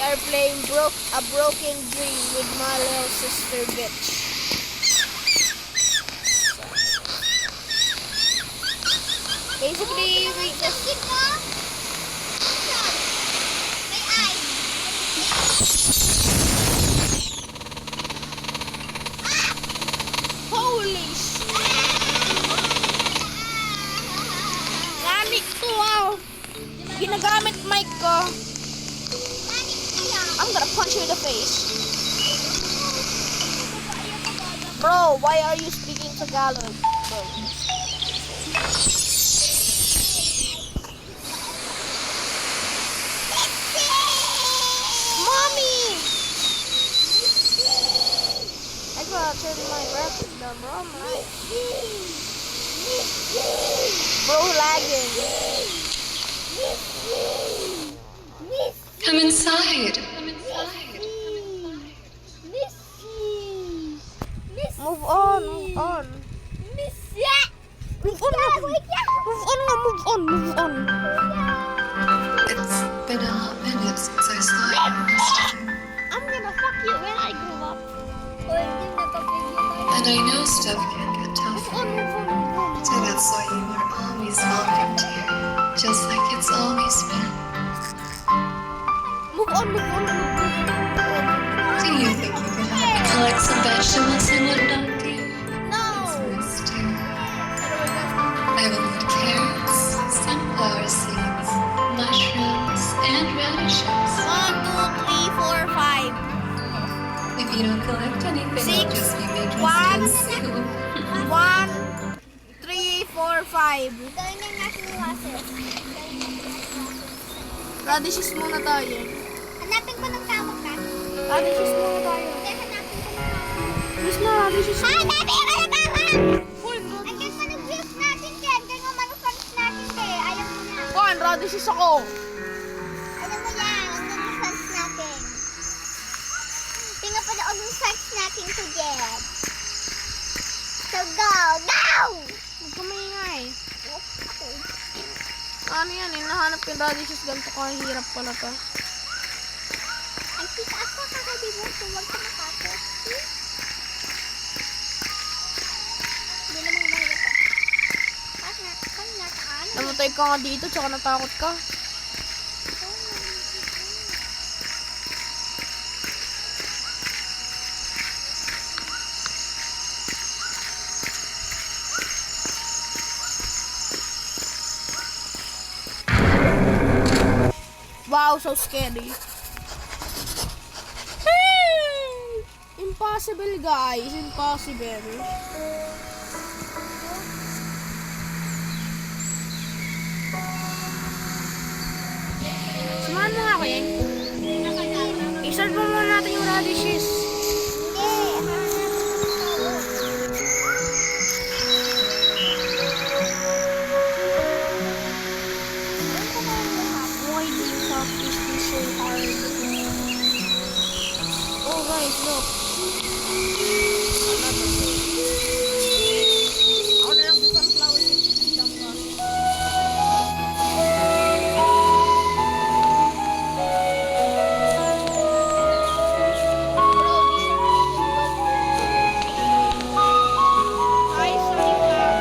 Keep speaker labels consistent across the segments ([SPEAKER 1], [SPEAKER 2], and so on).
[SPEAKER 1] are playing a broken dream with my little sister bitch. Basically, we just holy shit! Nani to wow! Ginagamit mic ko. I'm gonna punch you in the face. Bro, why are you speaking Tagalog? Bro. Mommy! I gotta turn my graphics down, bro. I'm like... Bro, lagging.
[SPEAKER 2] Come inside.
[SPEAKER 1] Move on, move on. Move on.
[SPEAKER 2] It's been a hot minute since I saw you last time.
[SPEAKER 1] I'm gonna fuck you when I grow up.
[SPEAKER 2] And I know stuff can get tougher. So that's why you are always welcomed here. Just like it's always been.
[SPEAKER 1] Move on.
[SPEAKER 2] Do you think you can help me collect some vegetables and whatnot, dear?
[SPEAKER 1] No.
[SPEAKER 2] Let's do. I will need carrots, sunflower seeds, mushrooms, and radishes.
[SPEAKER 1] 1, 2, 3, 4, 5.
[SPEAKER 2] If you don't collect anything, I'll just be making
[SPEAKER 1] One.
[SPEAKER 2] stew soup.
[SPEAKER 1] 1, 3, 4, 5. Radishes muna tayo.
[SPEAKER 3] Hanapin ko ng tawag ka.
[SPEAKER 1] Radishes muna tayo.
[SPEAKER 3] Hindi, hanapin ko ng tawag.
[SPEAKER 1] Yes na, radishes.
[SPEAKER 3] Hanapin ko ng tawag! Andiyan pa ng views natin, Ken. Andiyan yung mga fans natin, Ken. Ayaw mo na.
[SPEAKER 1] Kuan, radishes ako.
[SPEAKER 3] Alam mo yan, andiyan yung fans natin. Tingnan pa na yung fans natin to Jen. So go!
[SPEAKER 1] Huwag ka maingay. Ano yan, hinahanap yung radishes. Ganito kahirap pala to.
[SPEAKER 3] Ang kita ako kakadibo, so huwag ka matakot. Hindi naman mahirap ah. Saan nasaan?
[SPEAKER 1] Namatay ka nga dito, tsaka natakot ka. Wow, so scary. Impossible, guys. Impossible. Samahan mo nga ako eh. I-start mo muna natin yung radishes. Why do you have to be so hard? Oh guys, look. Ako na lang sa sunflower seeds. Hi, sunflower.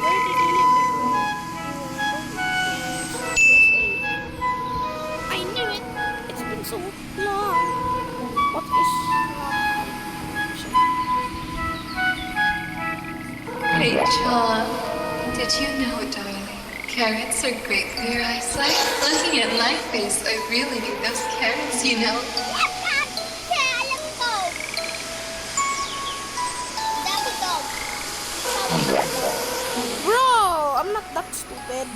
[SPEAKER 1] Where did you live before? I knew it. It's been so long. What is
[SPEAKER 2] Rachel, did you know, darling? Carrots are great for your eyesight. Looking at my face, I really need those carrots, you know.
[SPEAKER 1] Bro, I'm not that stupid.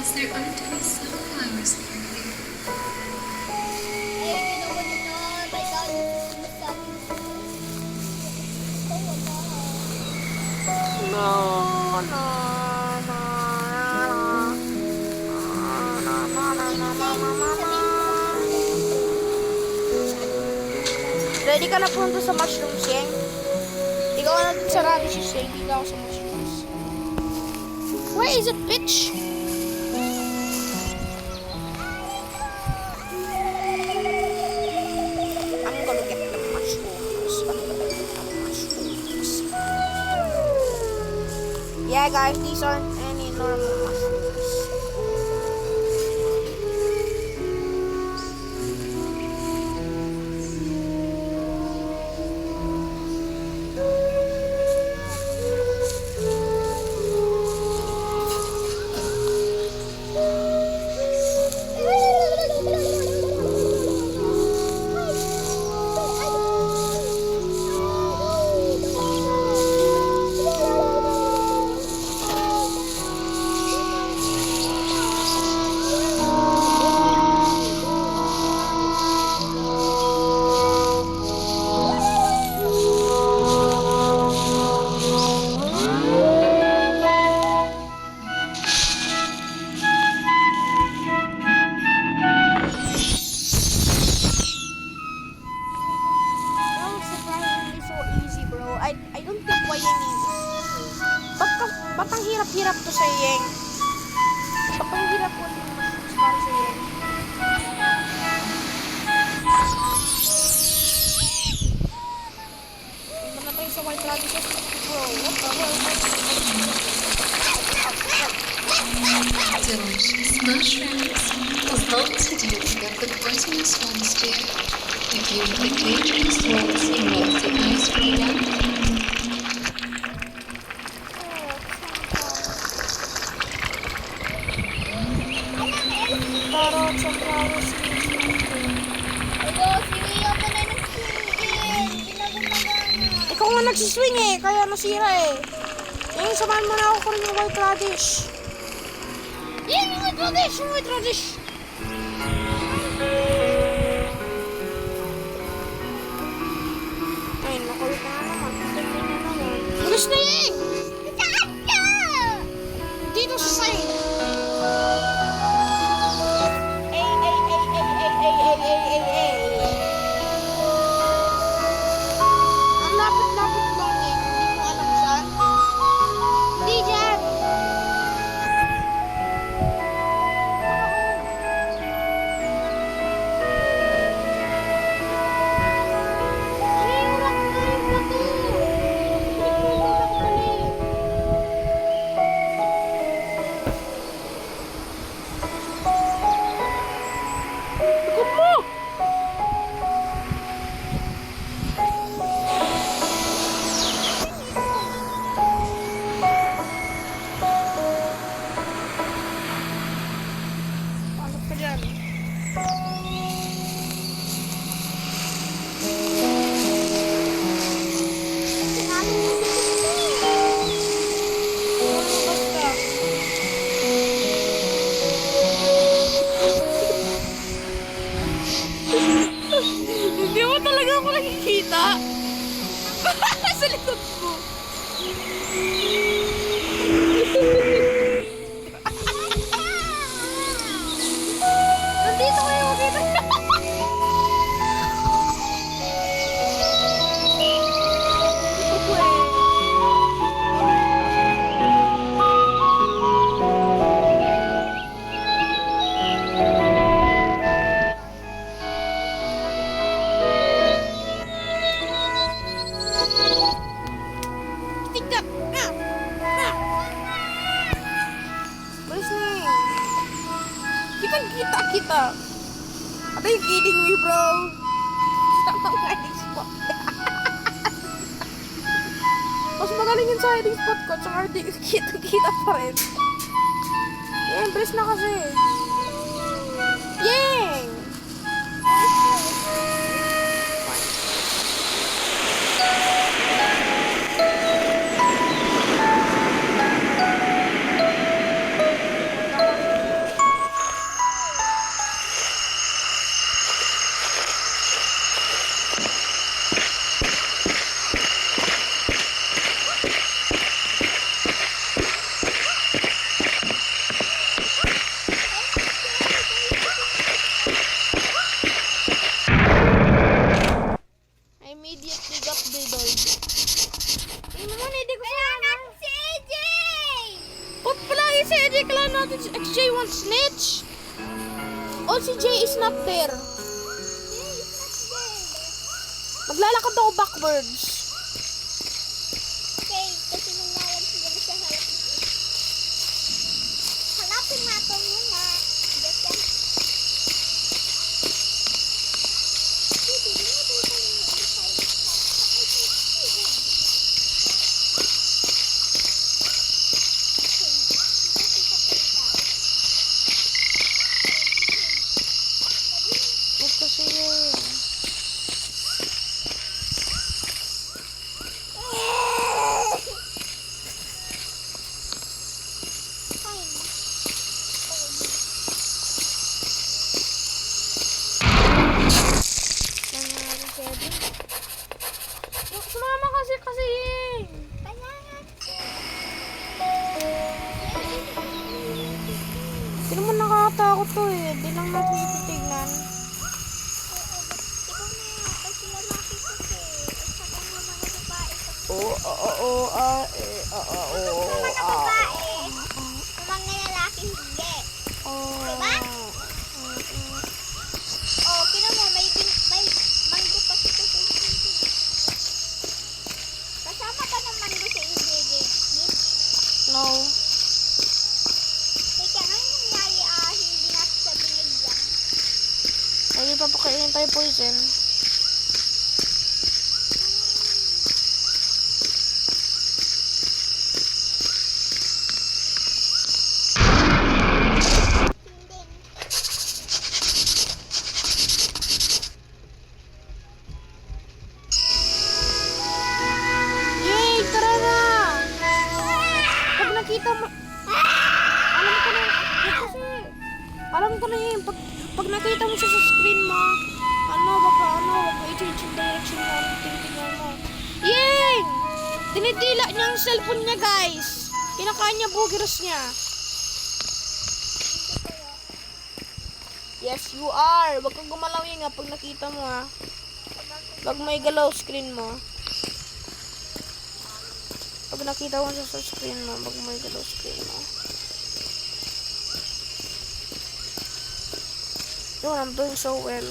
[SPEAKER 2] because there aren't any sunflowers near here.
[SPEAKER 3] Ayun, you know what you know? My God, this is something.
[SPEAKER 1] No, no, no, Ready ka na punta sa mushrooms, Yeng? Ikaw na dun sa radishes, Yeng. Hindi ako sa mushrooms. Where is it, bitch? I'm gonna get the mushrooms. I'm gonna get the mushrooms. Yeah, guys, these aren't any normal mushrooms. That was surprisingly so easy, bro. I don't think why Yeng is. Ba't ang hirap-hirap to sa Yeng? Ba't ang hirap ko yung mushrooms para sa Yeng? Iba na tayo sa white radishes, bro. What the hell?
[SPEAKER 2] Delicious mushrooms. A lot to do what the poisonous ones do. If you eat the dangerous ones, you won't get nice for one.
[SPEAKER 1] Carrots and flowers.
[SPEAKER 3] Ayun, sige, ako na nag-swing. Ginagumagana.
[SPEAKER 1] Ikaw nga nagsiswing eh, kaya nasira eh. Yung samahan mo na ako kunin yung white radish. Yan yung white radish, yung white radish. Ay, nakulit na naman. Tingnan na naman. Bilis na Yeng!
[SPEAKER 3] Saan ka?
[SPEAKER 1] Dito sa side. Ang lapit-lapit lang Yeng. Hindi mo alam saan. Hindi dyan. Hirap na yung bato. Pinagpulong ako mali. Ikot mo! Pasok ka dyan. Basta. Hindi mo talaga ako nakikita. Sa likod mo. Nandito kayo makita. Tingnan. Bilis na eh. Kitang-kita kita. Are you kidding me, bro? Tama nga hiding spot. Mas magaling yun sa hiding spot ko, tsaka hindi kitang-kita pa rin. Yeng, bilis na kasi. Yeng! want snitch? Oh, si Jay is not there. Maglalakad ako backwards.
[SPEAKER 3] Okay, kasi nangyayari siguro sa harap. Hanapin natin muna. Just yan.
[SPEAKER 1] Huwag kasi yun. Sumama kasi yun. Hindi naman nakakatakot to eh. Di lang natin titignan. No. Ay, papakainin tayo poison. Yay! Tara na! Pag nakita mo... Alam ko na yun. Pag nakita mo siya sa screen mo, wag mo i-change yung direction mo. Tinitingnan mo. Yay! Tinidila niya ang cellphone niya, guys. Kinakain niya bugiros niya. Yes, you are. Wag kang gumalaw yun nga pag nakita mo, ha. Wag may galaw screen mo. Pag nakita mo siya sa screen mo, wag may galaw screen mo. Yun, I'm doing so well.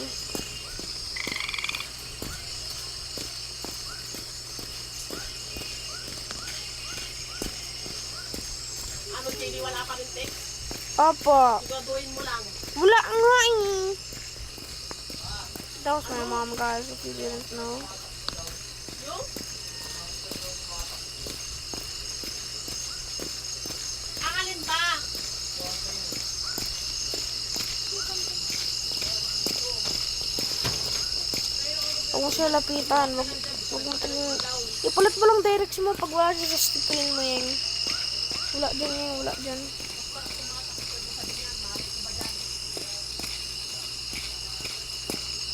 [SPEAKER 4] Ano, JD, wala pa rin text?
[SPEAKER 1] Opo.
[SPEAKER 4] Siguraduhin mo lang.
[SPEAKER 1] Wala nga eh. That was my mom, guys, if you didn't know.
[SPEAKER 4] Yung? Ang alin ba?
[SPEAKER 1] Huwag mo siya lapitan. Huwag mo tingin. Ipalit mo lang direction mo pag wala siya sa screen mo yung. Wala dyan yung, wala dyan.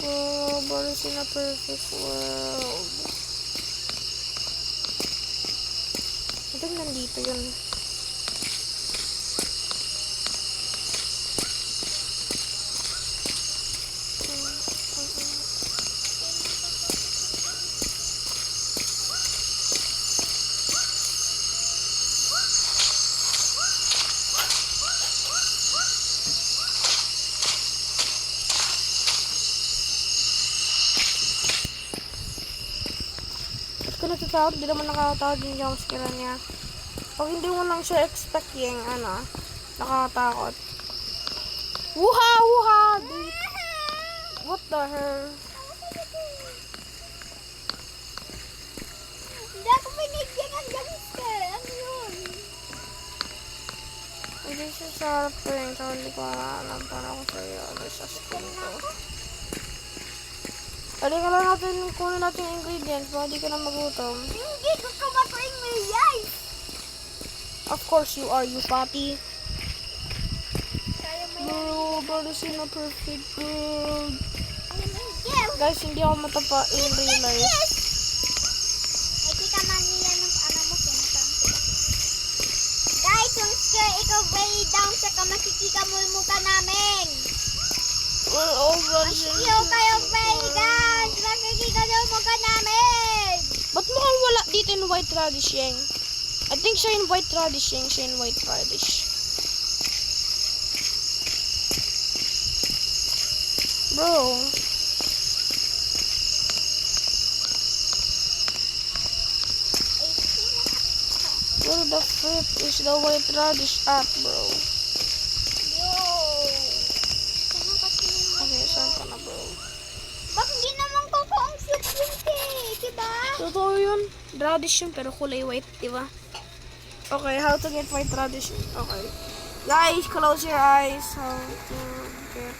[SPEAKER 1] Oh, but it's in a perfect world. I think nandito yun. Ba't ka natatakot? Di naman nakakatakot yung jumpscare niya. Pag hindi mo lang siya expect yung nakakatakot. Wuha! Wuha! What the hell?
[SPEAKER 3] Hindi ako binigyan ng jumpscare. Ano yun?
[SPEAKER 1] Hindi siya sa harap ko yun. So, hindi ko alam para ako sa'yo. Ano sa screen ko. Halika lang natin, kunin natin yung ingredients. Baka di ka na magutom.
[SPEAKER 3] Hindi ko kumakain mo yan.
[SPEAKER 1] Of course you are, you papi.
[SPEAKER 3] Kaya mo
[SPEAKER 1] Bro, but it's in a perfect world.
[SPEAKER 3] yes.
[SPEAKER 1] Guys, hindi ako matapa in real life.
[SPEAKER 3] Yes. Ay, kita man niya ng ano mo, sinasampo. Guys, yung scare, ikaw way down sa kamakikika mo yung mukha namin.
[SPEAKER 1] We're over
[SPEAKER 3] Yo kayo way guys, makikika yung mukha namin.
[SPEAKER 1] Ba't mukhang wala dito in white radish, Yeng? I think siya in white radish, Yeng. Siya in white radish. bro. Where the flip is the white radish at, bro?
[SPEAKER 3] Yo. Saan kasi yung...
[SPEAKER 1] Okay, saan ka na, bro?
[SPEAKER 3] Bakit di naman ko ang soup yung diba?
[SPEAKER 1] Totoo yun. Radish yun, pero kulay white, diba? Okay, how to get white radish? Okay. Guys, close your eyes. How to get...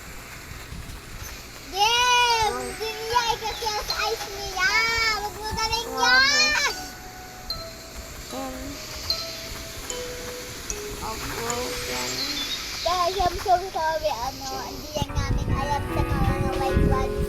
[SPEAKER 3] Yes! Diya, ikasi ang ice niya. Wag mo na rin yan.
[SPEAKER 1] Then... A broken...
[SPEAKER 3] Guys, I'm so sorry. Hindi yan namin alam sa mga white ones.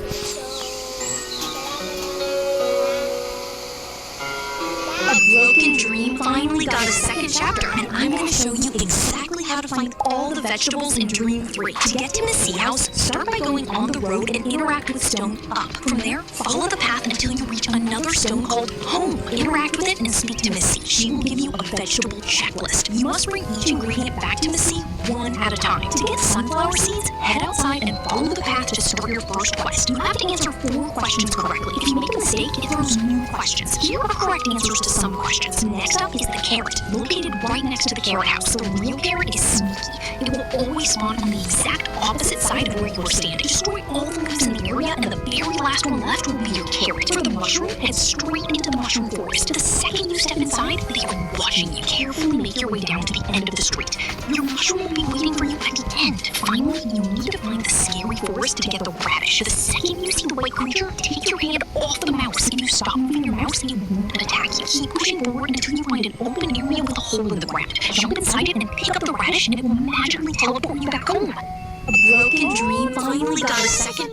[SPEAKER 5] A Broken Dream finally got a second chapter, and I'm going to show you exactly how to find all the vegetables in Dream 3. To get to Missy House, start by going on the road and interact with Stone up. From there, follow the path until you reach another stone called Home. Interact with it and speak to Missy. She will give you a vegetable checklist. You must bring each ingredient back to Missy one at a time. To get sunflower seeds, head outside and follow the path to start your first quest. You have to answer 4 questions correctly. If you make a mistake, it throws new questions. Here are correct answers to some questions. Next up is the carrot, located right next to the carrot house. The real carrot is sneaky. It will always spawn on the exact opposite side of where you're standing. Destroy all the leaves in the area, and the very last one left will be your carrot. For the mushroom, head straight into the mushroom forest. The second you step inside, they are watching you. Carefully make your way down to the end of the street. Your mushroom will be waiting for you at the end. Finally, you need to find the scary forest to get the radish. The second you see the white creature, take your hand off the mouse. If you stop moving your mouse, it won't attack you. Keep pushing forward until you find an open area with a hole in the ground. Jump inside it and pick up the radish, and it will magically teleport you back home. A Broken Dream finally got a second.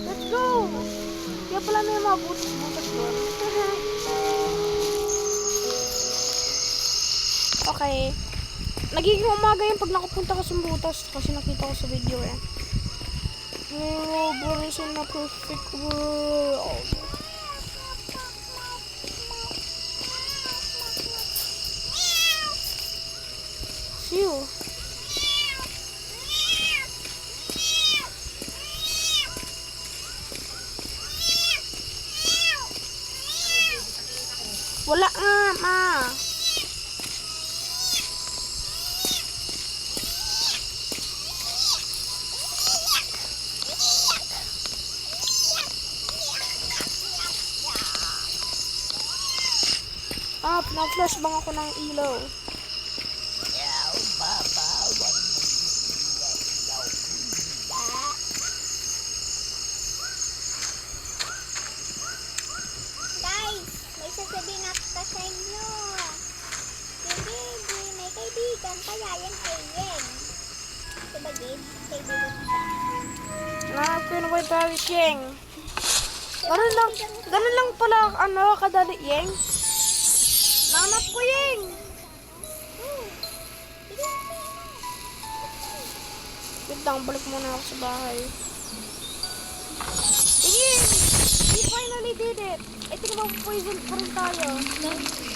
[SPEAKER 1] Let's go! Kaya pala may mga butas-butas doon. Okay. Nagiging umaga yun pag nakapunta ka sa butas kasi nakita ko sa video eh. We're in a perfect world. Phew. Wala nga, ma. Na-flash bang ako ng ilaw?
[SPEAKER 3] Guys, may sasabihin ako sa inyo. Hindi, may kaibigan kaya yung alien. Diba, Gabe? Kaibigan siya.
[SPEAKER 1] Nahanap ko yung white radish, Yeng. Ganun lang pala, kadali, Yeng. Nahanap ko, Yeng. Wait lang, balik muna ako sa bahay. Sige! We finally did it! I think mapopoison pa rin tayo.
[SPEAKER 2] Lovely.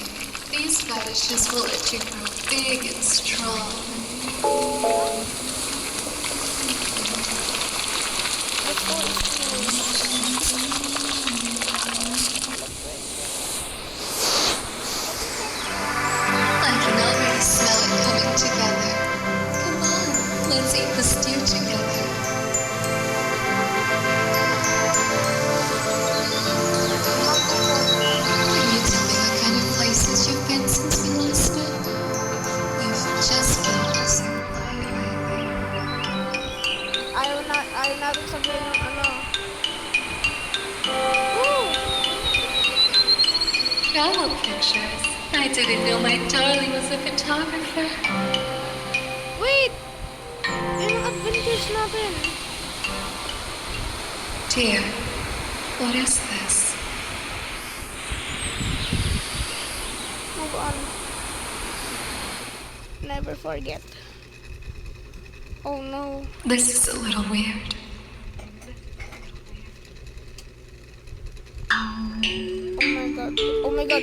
[SPEAKER 2] These radishes will let you grow big and strong.
[SPEAKER 1] Let's go explore.
[SPEAKER 2] I can already smell it coming together. Come on, let's eat the stew together. Can you tell me what kind of places you've been since we last met? You've just been desert light,
[SPEAKER 1] Ayaw natin sabihin ng ano. Woo!
[SPEAKER 2] travel pictures. I didn't know my darling was a photographer.
[SPEAKER 1] Wait! Yung adventures natin.
[SPEAKER 2] Dear, what is this?
[SPEAKER 1] Move on. Never forget. Oh no.
[SPEAKER 2] This is a little weird.
[SPEAKER 1] Oh my god.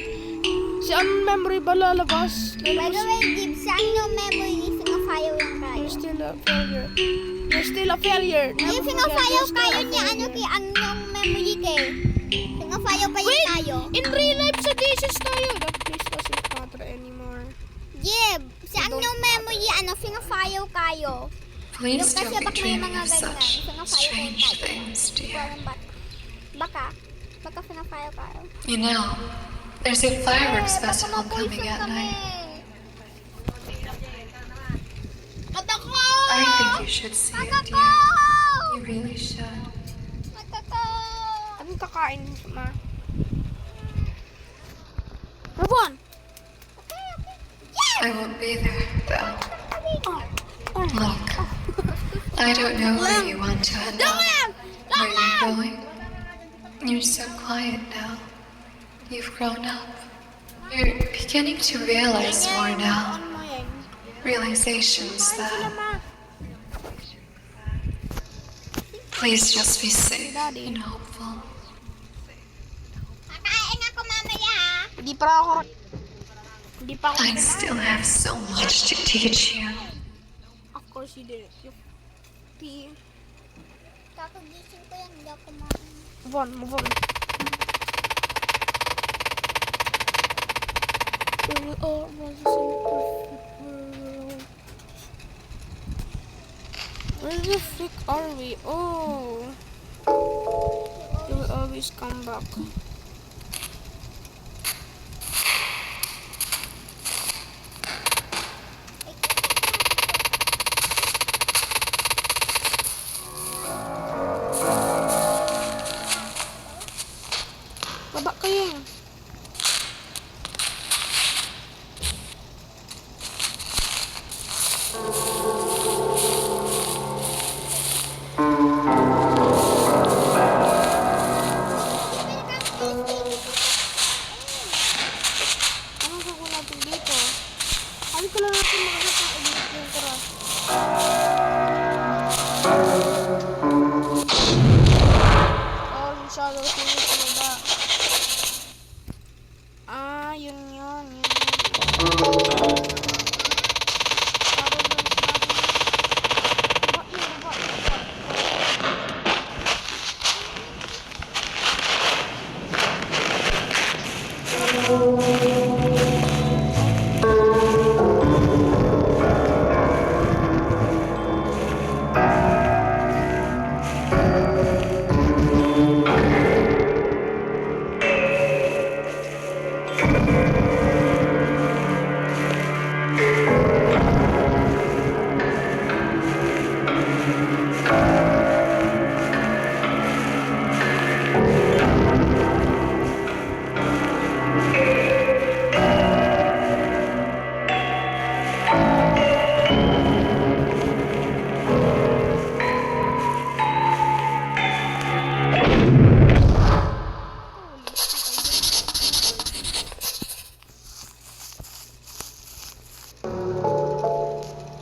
[SPEAKER 1] Si anong memory ba lalabas?
[SPEAKER 3] By the way, Gabe, saan yung memory ni Fire yung Ryan?
[SPEAKER 1] You're still a failure. You're still a failure.
[SPEAKER 3] Yung
[SPEAKER 1] Never forget,
[SPEAKER 3] singasayaw
[SPEAKER 1] you're still
[SPEAKER 3] kayo
[SPEAKER 1] a
[SPEAKER 3] niya, ano
[SPEAKER 1] failure.
[SPEAKER 3] ki, ano yung memory kay? Singasayaw kayo
[SPEAKER 1] Wait!
[SPEAKER 3] tayo.
[SPEAKER 1] In real life sa thesis tayo. That place doesn't matter anymore.
[SPEAKER 3] Jib, si ano
[SPEAKER 1] Don't
[SPEAKER 3] yung memory, ano, singasayaw kayo.
[SPEAKER 2] Please
[SPEAKER 3] Yung kasi
[SPEAKER 2] don't be
[SPEAKER 3] baka may
[SPEAKER 2] dreaming
[SPEAKER 3] mga
[SPEAKER 2] of
[SPEAKER 3] ganyan.
[SPEAKER 2] such
[SPEAKER 3] Singasayaw kayo
[SPEAKER 2] strange
[SPEAKER 3] tayo.
[SPEAKER 2] things,
[SPEAKER 3] Hindi ko
[SPEAKER 2] dear.
[SPEAKER 3] alam ba't. Baka singasayaw kayo.
[SPEAKER 2] You know, there's a fireworks
[SPEAKER 3] Baka
[SPEAKER 2] festival coming
[SPEAKER 3] mapoison
[SPEAKER 2] at
[SPEAKER 3] kami.
[SPEAKER 2] night.
[SPEAKER 3] Matako!
[SPEAKER 2] I think you should see it,
[SPEAKER 3] Matako!
[SPEAKER 2] dear. You really should.
[SPEAKER 3] Matako!
[SPEAKER 1] Anong kakain mo, ma? Rabon!
[SPEAKER 2] I won't be there, though.
[SPEAKER 1] Oh.
[SPEAKER 2] Look, I don't know where you want to end up. Where you're going. You're so quiet now. You've grown up. You're beginning to realize more now.
[SPEAKER 1] Ano mo yan?
[SPEAKER 2] Realizations
[SPEAKER 1] Kain sila,
[SPEAKER 2] that
[SPEAKER 1] ma.
[SPEAKER 2] please just be safe
[SPEAKER 1] Daddy.
[SPEAKER 2] and hopeful.
[SPEAKER 3] Kakain ako mamaya ha.
[SPEAKER 1] Hindi pa ako
[SPEAKER 2] I still have so much to teach you.
[SPEAKER 1] Of course you did. You pee.
[SPEAKER 3] Kakagising ko yan, hindi ako kumain.
[SPEAKER 1] Move on, move on. We all was in perfect world. Where the frick are we? Oh. You will always come back. Baba kayo. Anong gagawin natin dito? Ano ko lang natin makasap ng ulit yung tara. Oh, yung shadows yung pinaba. Ah, yun yun. Shadow dance natin. Baba yun.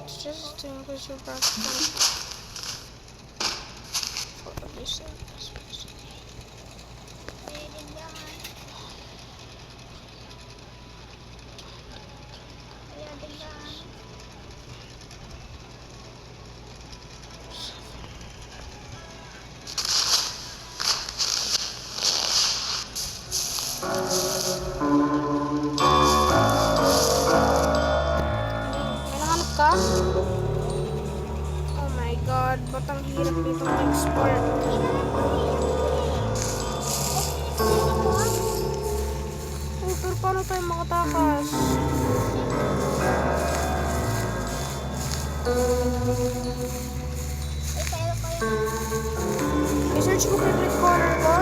[SPEAKER 1] It's just a thing with your backpack. For this space. May nahanap ka? Oh my god, ba't ang hirap nito mag-export? Oh, pero paano tayo makatakas? I-search mo kay Red Corner ko?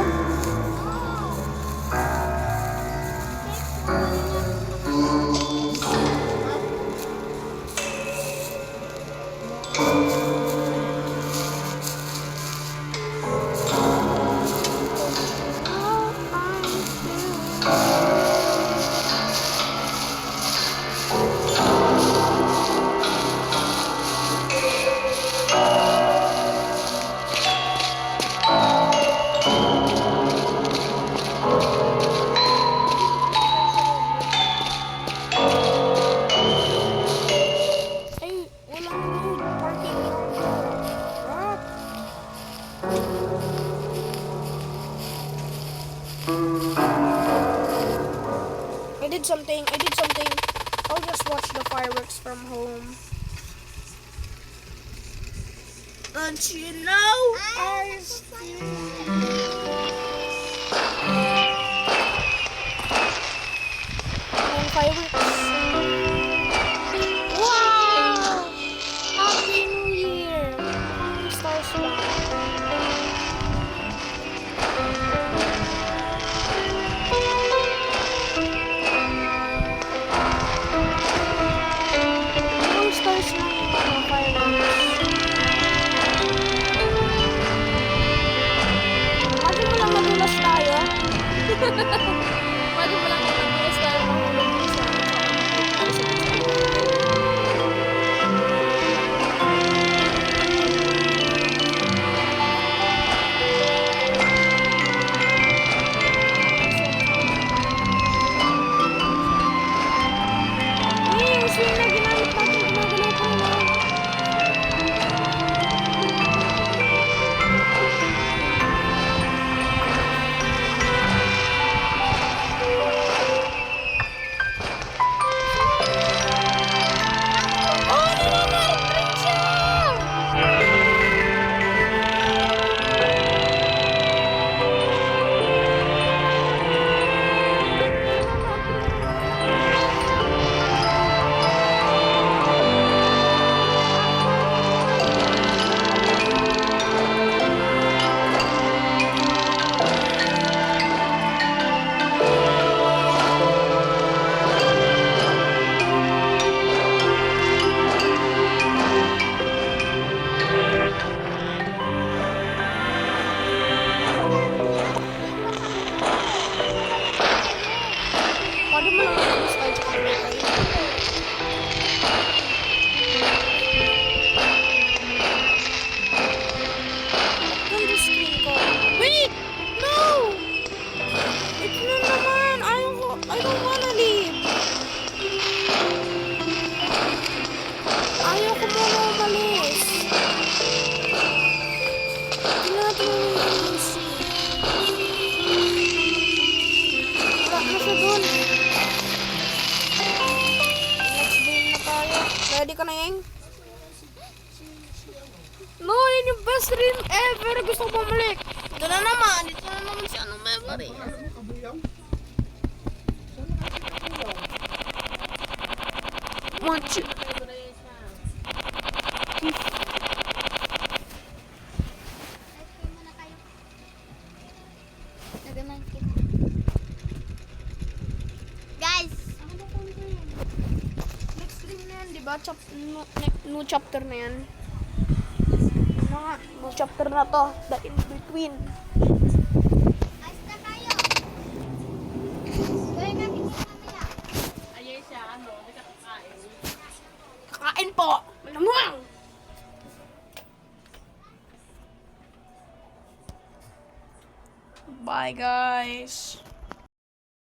[SPEAKER 1] did something. I'll just watch the fireworks from home. Don't you know? I fireworks. Wow! Happy New Year! Stars lang. Yung stars lang yung mga fireworks. Pwede mo lang madulas tayo? Pwede mo lang madulas tayo mahulog yung sa yung swing na ginamit natin, ginagalaw ko naman. Oh, nananarik rin siya! Pwede mo lang madulas tayo sa camera tayo. Ganda screen ko. Wait! No! Ito na naman. I don't wanna leave. Ayaw ko muna umalis. Tingnan natin yung AC. Wala na siya dun. Next game na tayo. Ready ka na, Yeng? No, yun yung best dream ever. Gusto ko bumalik. Ito na naman. Ito na naman si ano memory. Much.
[SPEAKER 3] Guys,
[SPEAKER 1] Next dream na yan, di ba? New chapter na yan. New chapter na to. The in-between.
[SPEAKER 3] ayos na kayo. Gawin natin yung mamaya.
[SPEAKER 4] Ayun siya, ano, nakakakain.
[SPEAKER 1] Kakain po! Malamang! Bye, guys.